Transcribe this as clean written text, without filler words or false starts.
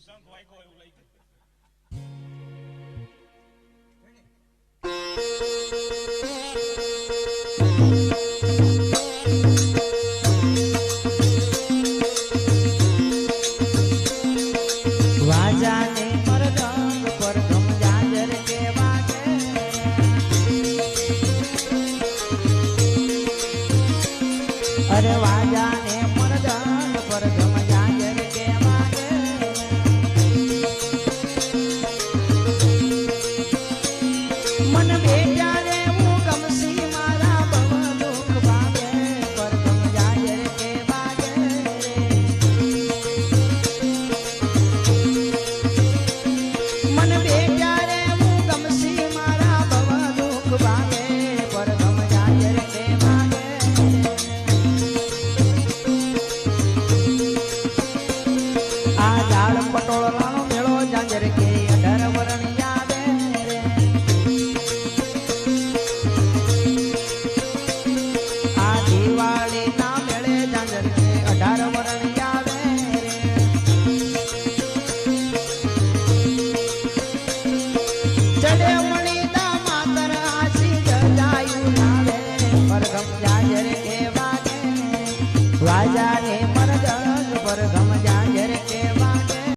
શંખ વાગ્યો એવું લઈ ગયું. વાજાને મરદંગ પર ધમ જાજર કે વાગે અરે વાજાને મરદંગ પર ધમ જાજર કે વાગે મન બેટા રે હું ગમસી મારા બવ દુઃખ ભાગે પર ધમ જાજર કે વાગે મન બેટા રે હું ગમસી મારા બવ દુઃખ ભાગે પર ધમ જાજર કે વાગે આ ઝાડ પટોળ